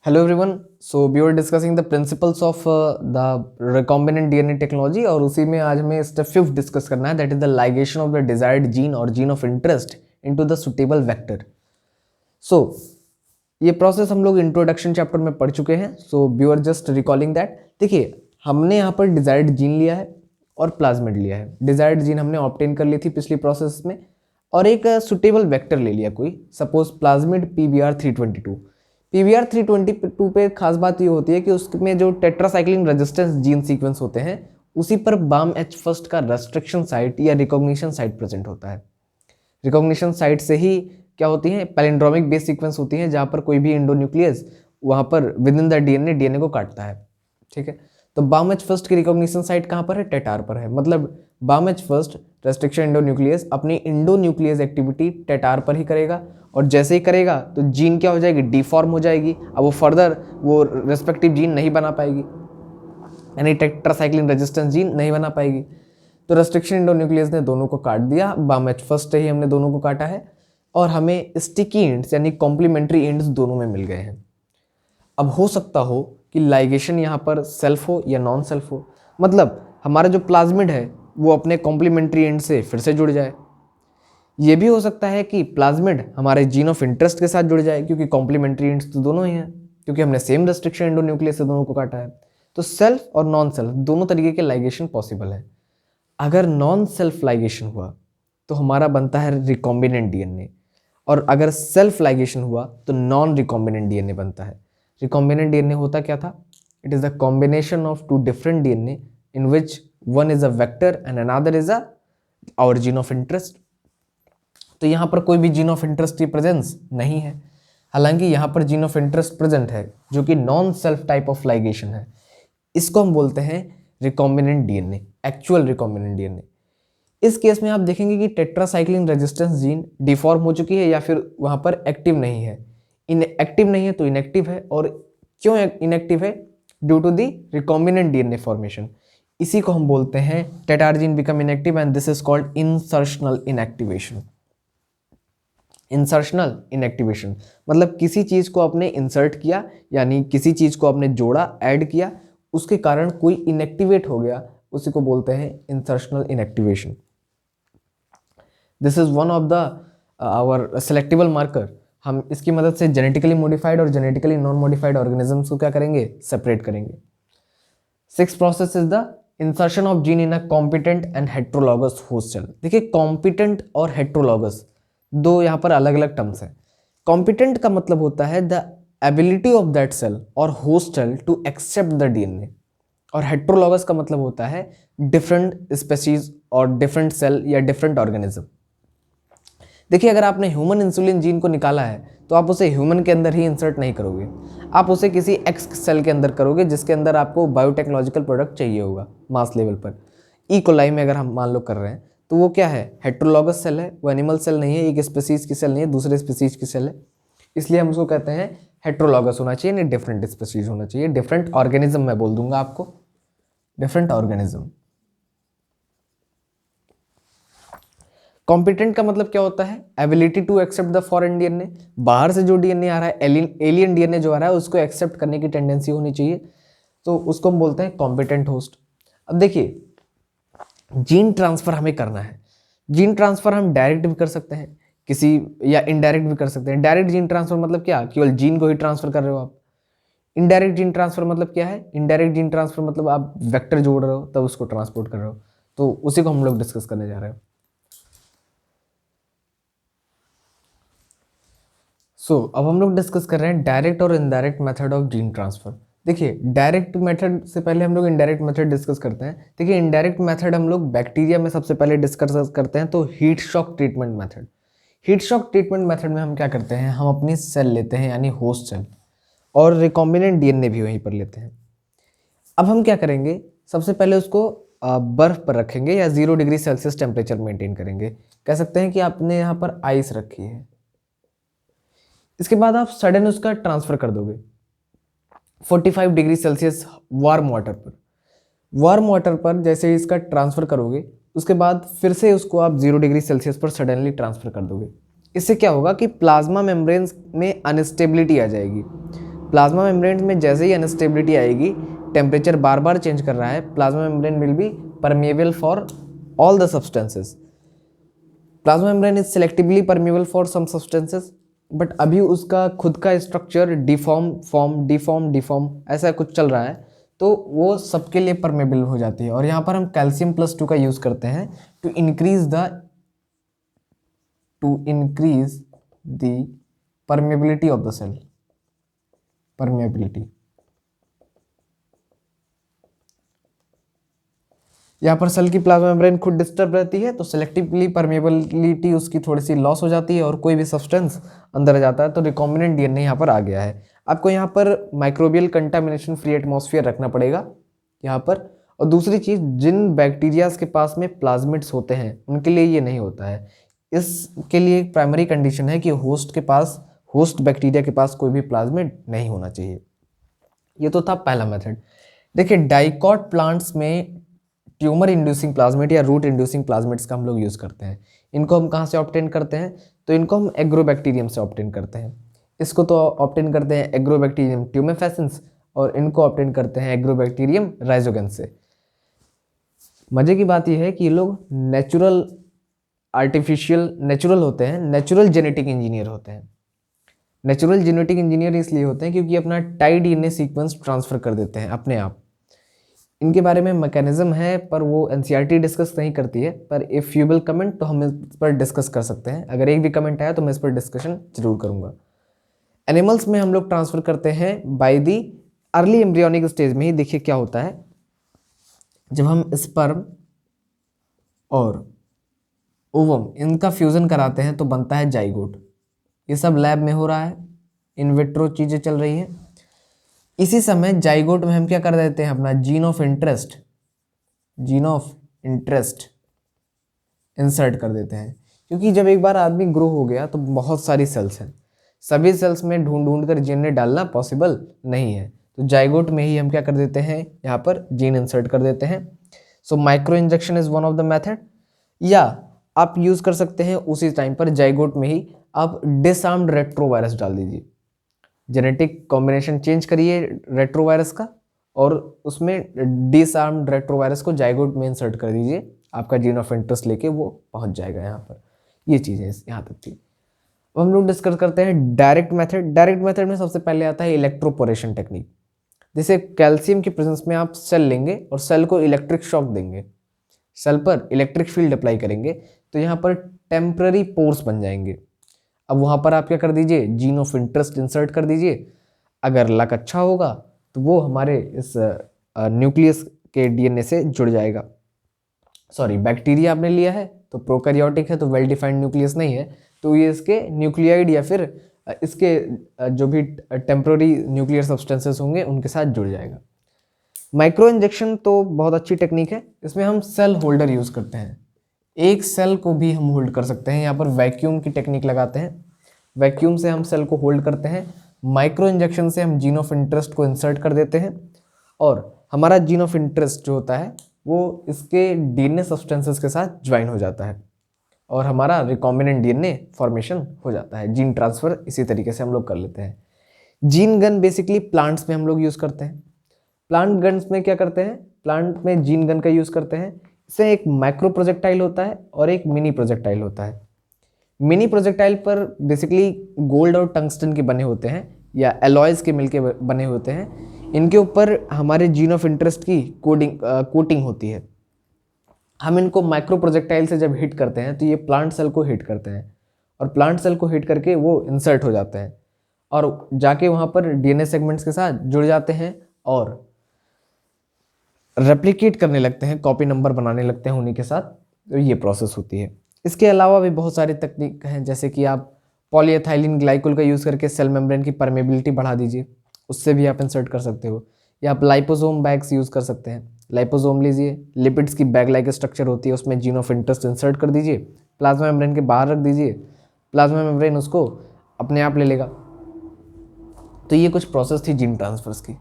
Hello everyone. So we are discussing the principles of the recombinant DNA technology और उसी में आज हमें स्टेप 5 डिस्कस करना है, that is the ligation of the desired gene और gene of interest into the suitable vector. So ये process हम लोग इंट्रोडक्शन चैप्टर में पढ़ चुके हैं। So we are just recalling that. देखिए, हमने यहाँ पर डिजायर्ड जीन लिया है और प्लाज्मिड लिया है। डिजायर्ड जीन हमने ऑब्टेन कर ली थी पिछली प्रोसेस में और एक सुटेबल वेक्टर ले लिया कोई, सपोज प्लाज्मिड PBr322। PBr322 पे खास बात ये होती है कि उसमें जो टेट्रासाइक्लिन रेजिस्टेंस जीन सीक्वेंस होते हैं उसी पर BAM-H फर्स्ट का रेस्ट्रिक्शन साइट या रिकॉग्निशन साइट प्रेजेंट होता है। रिकॉग्निशन साइट से ही क्या होती है, पैलिंड्रोमिक बेस सीक्वेंस होती है जहाँ पर कोई भी एंडोन्यूक्लियस वहाँ पर विद इन द डीएनए को काटता है। ठीक है, तो BAM-H फर्स्ट की रिकॉग्निशन साइट कहाँ पर है? टेटार पर है। मतलब BAM-H फर्स्ट रेस्ट्रिक्शन एंडोन्यूक्लियस अपनी इंडोन्यूक्लियस एक्टिविटी टेटार पर ही करेगा और जैसे ही करेगा तो जीन क्या हो जाएगी? डिफॉर्म हो जाएगी। अब वो फर्दर वो रेस्पेक्टिव जीन नहीं बना पाएगी, यानी टेट्रासाइक्लिन रेजिस्टेंस जीन नहीं बना पाएगी। तो रेस्ट्रिक्शन एंडोन्यूक्लियस ने दोनों को काट दिया, BAM-H फर्स्ट से ही हमने दोनों को काटा है और हमें स्टिकी एंड्स यानी कॉम्प्लीमेंट्री एंड्स दोनों में मिल गए हैं। अब हो सकता हो कि लाइगेशन यहाँ पर सेल्फ हो या नॉन सेल्फ हो, मतलब हमारा जो प्लाज्मिड है वो अपने कॉम्प्लीमेंट्री एंड से फिर से जुड़ जाए। ये भी हो सकता है कि प्लाज्मिड हमारे जीन ऑफ इंटरेस्ट के साथ जुड़ जाए, क्योंकि कॉम्प्लीमेंट्री एंड्स तो दोनों ही हैं, क्योंकि हमने सेम रेस्ट्रिक्शन एंडोन्यूक्लियस से दोनों को काटा है। तो सेल्फ और नॉन सेल्फ दोनों तरीके के लाइगेशन पॉसिबल है। अगर नॉन सेल्फ लाइगेशन हुआ तो हमारा बनता है रिकॉम्बिनेंट डीएनए, और अगर सेल्फ लाइगेशन हुआ तो नॉन रिकॉम्बिनेंट डीएनए बनता है। रिकॉम्बिनेंट डीएनए होता क्या था? It is the combination of two different DNA in which one is a vector and another is our gene of interest. तो यहाँ पर कोई भी जीन ऑफ इंटरेस्ट की प्रेजेंस नहीं है, हालांकि यहाँ पर जीन ऑफ इंटरेस्ट प्रेजेंट है जो कि non self type of ligation है। इसको हम बोलते हैं recombinant DNA, actual recombinant DNA. इस केस में आप देखेंगे कि टेट्रासाइक्लिन रेजिस्टेंस जीन डिफॉर्म हो चुकी है या फिर वहाँ पर एक्टिव नहीं है। एक्टिव नहीं है तो इनएक्टिव है, और क्यों इनएक्टिव है? Due to the recombinant DNA formation. इसी को हम बोलते हैं टेटार gene become inactive and this is called insertional inactivation. Insertional inactivation मतलब किसी चीज को आपने इंसर्ट किया, यानी किसी चीज को आपने जोड़ा, ऐड किया, उसके कारण कोई इनएक्टिवेट हो गया, उसी को बोलते हैं insertional inactivation. This is one of the our selectable marker. हम इसकी मदद से जेनेटिकली मॉडिफाइड और जेनेटिकली नॉन मॉडिफाइड ऑर्गेनिजम्स को क्या करेंगे? सेपरेट करेंगे। Sixth process is the insertion of gene in a competent and heterologous host cell. देखिए, कॉम्पिटेंट और हेट्रोलॉगस दो यहाँ पर अलग अलग टर्म्स हैं। कॉम्पिटेंट का मतलब होता है the ability of that cell और host cell to accept the DNA, और हेट्रोलॉगस का मतलब होता है डिफरेंट स्पेसीज और डिफरेंट सेल या डिफरेंट ऑर्गेनिज्म। देखिए, अगर आपने ह्यूमन इंसुलिन जीन को निकाला है तो आप उसे ह्यूमन के अंदर ही इंसर्ट नहीं करोगे, आप उसे किसी एक्स सेल के अंदर करोगे जिसके अंदर आपको बायोटेक्नोलॉजिकल प्रोडक्ट चाहिए होगा मास लेवल पर। ई कोलाई में अगर हम मान लो कर रहे हैं तो वो क्या है? हेट्रोलॉगस सेल है, वो एनिमल सेल नहीं है, एक स्पीसीज की सेल नहीं है, दूसरे स्पीसीज की सेल है, इसलिए हम उसको कहते हैं हेट्रोलॉगस होना चाहिए, नहीं डिफरेंट स्पीसीज होना चाहिए। डिफरेंट ऑर्गेनिज्म मैं बोल दूंगा आपको, डिफरेंट ऑर्गेनिज्म। कॉम्पिटेंट का मतलब क्या होता है? Ability to accept the foreign DNA. बाहर से जो डीएनए आ रहा है, एलियन डीएनए जो आ रहा है, उसको एक्सेप्ट करने की टेंडेंसी होनी चाहिए, तो उसको हम बोलते हैं कॉम्पिटेंट होस्ट। अब देखिए, जीन ट्रांसफर हमें करना है। जीन ट्रांसफर हम डायरेक्ट भी कर सकते हैं किसी, या इनडायरेक्ट भी कर सकते हैं। डायरेक्ट जीन ट्रांसफर मतलब क्या? केवल जीन को ही ट्रांसफर कर रहे हो आप। इनडायरेक्ट जीन ट्रांसफर मतलब क्या है? इनडायरेक्ट जीन ट्रांसफर मतलब आप वेक्टर जोड़ रहे हो तब उसको ट्रांसपोर्ट कर रहे हो, तो उसी को हम लोग डिस्कस करने जा रहे हैं। अब हम लोग डिस्कस कर रहे हैं डायरेक्ट और indirect method of gene transfer. देखिए, डायरेक्ट मेथड से पहले हम लोग इनडायरेक्ट मेथड डिस्कस करते हैं। देखिए, इनडायरेक्ट मेथड हम लोग बैक्टीरिया में सबसे पहले डिस्कस करते हैं, तो heat shock treatment method. Heat shock treatment method में हम क्या करते हैं? हम अपनी सेल लेते हैं, यानी होस्ट सेल, और रिकॉम्बिनेंट डीएनए भी वहीं पर लेते हैं। अब हम क्या करेंगे? सबसे पहले उसको बर्फ पर रखेंगे या 0 डिग्री सेल्सियस टेम्परेचर मेंटेन करेंगे। कह सकते हैं कि आपने यहाँ पर आइस रखी है, इसके बाद आप सडन उसका ट्रांसफर कर दोगे 45 डिग्री सेल्सियस वार्म वाटर पर। वार्म वाटर पर जैसे ही इसका ट्रांसफर करोगे, उसके बाद फिर से उसको आप 0 डिग्री सेल्सियस पर सडनली ट्रांसफर कर दोगे। इससे क्या होगा कि प्लाज्मा मेम्ब्रेन्स में अनस्टेबिलिटी आ जाएगी। प्लाज्मा मेम्ब्रेन में जैसे ही अनस्टेबिलिटी आएगी, टेम्परेचर बार बार चेंज कर रहा है, plasma membrane will be permeable for all the substances. Plasma membrane is selectively permeable for some substances, but अभी उसका खुद का स्ट्रक्चर डिफॉर्म ऐसा कुछ चल रहा है, तो वो सबके लिए परमेबल हो जाती है। और यहाँ पर हम कैल्शियम +2 का यूज़ करते हैं to increase the permeability of the cell, permeability. यहाँ पर सेल की प्लाज्मा मेम्ब्रेन खुद डिस्टर्ब रहती है, तो सेलेक्टिवली परमेबिलिटी उसकी थोड़ी सी लॉस हो जाती है और कोई भी सब्सटेंस अंदर आ जाता है, तो रिकॉम्बिनेंट डीएनए यहाँ पर आ गया है। आपको यहाँ पर माइक्रोबियल कंटामिनेशन फ्री एटमॉस्फेयर रखना पड़ेगा यहाँ पर। और दूसरी चीज़, जिन बैक्टीरियाज के पास में प्लाज्मिड्स होते हैं उनके लिए ये नहीं होता है। इसके लिए एक प्राइमरी कंडीशन है कि होस्ट बैक्टीरिया के पास कोई भी प्लाज्मिड नहीं होना चाहिए। ये तो था पहला मेथड। देखिए, डाइकॉट प्लांट्स में ट्यूमर इंड्यूसिंग प्लाज्मिड या रूट इंड्यूसिंग प्लाज्मिड्स का हम लोग यूज़ करते हैं। इनको हम कहाँ से ऑब्टेन करते हैं? तो इनको हम एग्रोबैक्टीरियम से ऑब्टेन करते हैं। इसको तो ऑब्टेन करते हैं एग्रोबैक्टीरियम ट्यूमेफेसिन्स, और इनको ऑब्टेन करते हैं एग्रोबैक्टीरियम राइजोगेंस से। मज़े की बात यह है कि ये लोग नेचुरल होते हैं, नेचुरल जेनेटिक इंजीनियर होते हैं। नेचुरल जेनेटिक इंजीनियर इसलिए होते हैं क्योंकि अपना टाई डीएनए सीक्वेंस ट्रांसफ़र कर देते हैं अपने आप। इनके बारे में मैकेनिज्म है, पर वो एनसीईआरटी डिस्कस नहीं करती है, पर इफ़ यू विल कमेंट तो हम इस पर डिस्कस कर सकते हैं। अगर एक भी कमेंट आया तो मैं इस पर डिस्कशन जरूर करूँगा। एनिमल्स में हम लोग ट्रांसफ़र करते हैं by the early embryonic stage में ही। देखिए क्या होता है, जब हम स्पर्म और ओवम इनका फ्यूज़न कराते हैं तो बनता है जाइगोट। ये सब लैब में हो रहा है, इन विट्रो चीज़ें चल रही हैं। इसी समय जाइगोट में हम क्या कर देते हैं, अपना जीन ऑफ इंटरेस्ट इंसर्ट कर देते हैं। क्योंकि जब एक बार आदमी ग्रो हो गया तो बहुत सारी सेल्स हैं, सभी सेल्स में ढूंढ कर जीन डालना पॉसिबल नहीं है, तो जाइगोट में ही हम क्या कर देते हैं, यहाँ पर जीन इंसर्ट कर देते हैं। So micro injection is one of the method, या आप यूज़ कर सकते हैं उसी टाइम पर जाइगोट में ही आप डिसआर्म्ड रेट्रोवायरस डाल दीजिए। जेनेटिक कॉम्बिनेशन चेंज करिए रेट्रोवायरस का, और उसमें डिसआर्म्ड रेट्रोवायरस को जाइगोट में इंसर्ट कर दीजिए। आपका जीन ऑफ इंटरेस्ट लेके वो पहुंच जाएगा यहाँ पर। ये चीज़ें यहाँ तक थी। अब हम लोग डिस्कस करते हैं डायरेक्ट मेथड। डायरेक्ट मेथड में सबसे पहले आता है इलेक्ट्रोपोरेशन टेक्निक। जैसे कैल्शियम की प्रेजेंस में आप सेल लेंगे और सेल को इलेक्ट्रिक शॉक देंगे, सेल पर इलेक्ट्रिक फील्ड अप्लाई करेंगे, तो यहाँ पर टेम्पररी पोर्स बन जाएंगे। अब वहाँ पर आप क्या कर दीजिए, जीन ऑफ इंटरेस्ट इंसर्ट कर दीजिए। अगर लक अच्छा होगा तो वो हमारे इस न्यूक्लियस के डीएनए से जुड़ जाएगा। सॉरी, बैक्टीरिया आपने लिया है तो प्रोकैरियोटिक है, तो वेल डिफाइंड न्यूक्लियस नहीं है, तो ये इसके न्यूक्लियाइड या फिर इसके जो भी टेम्पररी न्यूक्लियर सब्सटेंसेस होंगे उनके साथ जुड़ जाएगा। माइक्रो इंजेक्शन तो बहुत अच्छी टेक्निक है। इसमें हम सेल होल्डर यूज़ करते हैं, एक सेल को भी हम होल्ड कर सकते हैं। यहाँ पर वैक्यूम की टेक्निक लगाते हैं, वैक्यूम से हम सेल को होल्ड करते हैं। माइक्रो इंजेक्शन से हम जीन ऑफ इंटरेस्ट को इंसर्ट कर देते हैं, और हमारा जीन ऑफ इंटरेस्ट जो होता है वो इसके डीएनए सब्सटेंसेस के साथ ज्वाइन हो जाता है, और हमारा रिकॉम्बिनेंट डीएनए फॉर्मेशन हो जाता है। जीन ट्रांसफ़र इसी तरीके से हम लोग कर लेते हैं। जीन गन बेसिकली प्लांट्स में हम लोग यूज़ करते हैं। प्लांट गन्स में क्या करते हैं, प्लांट में जीन गन का यूज़ करते हैं। इससे एक माइक्रो प्रोजेक्टाइल होता है और एक मिनी प्रोजेक्टाइल होता है। मिनी प्रोजेक्टाइल पर बेसिकली गोल्ड और टंगस्टन के बने होते हैं या एलॉयज़ के मिलके बने होते हैं। इनके ऊपर हमारे जीन ऑफ इंटरेस्ट की कोटिंग होती है। हम इनको माइक्रो प्रोजेक्टाइल से जब हिट करते हैं तो ये प्लांट सेल को हिट करते हैं, और प्लांट सेल को हिट करके वो इंसर्ट हो जाते हैं और जाके वहाँ पर डीएनए सेगमेंट्स के साथ जुड़ जाते हैं और रेप्लिकेट करने लगते हैं, कॉपी नंबर बनाने लगते हैं उन्हीं के साथ। तो ये प्रोसेस होती है। इसके अलावा भी बहुत सारी तकनीक हैं, जैसे कि आप पॉलीएथाइलिन ग्लाइकोल का यूज़ करके सेल मेम्ब्रेन की परमेबिलिटी बढ़ा दीजिए, उससे भी आप इंसर्ट कर सकते हो। या आप लाइपोसोम बैग्स यूज़ कर सकते हैं। लाइपोसोम लीजिए, लिपिड्स की बैग लाइक स्ट्रक्चर होती है, उसमें जीन ऑफ इंटरेस्ट इंसर्ट कर दीजिए, प्लाज्मा मेम्ब्रेन के बाहर रख दीजिए, प्लाज्मा मेम्ब्रेन उसको अपने आप ले लेगा। तो ये कुछ प्रोसेस थी जीन ट्रांसफर्स की।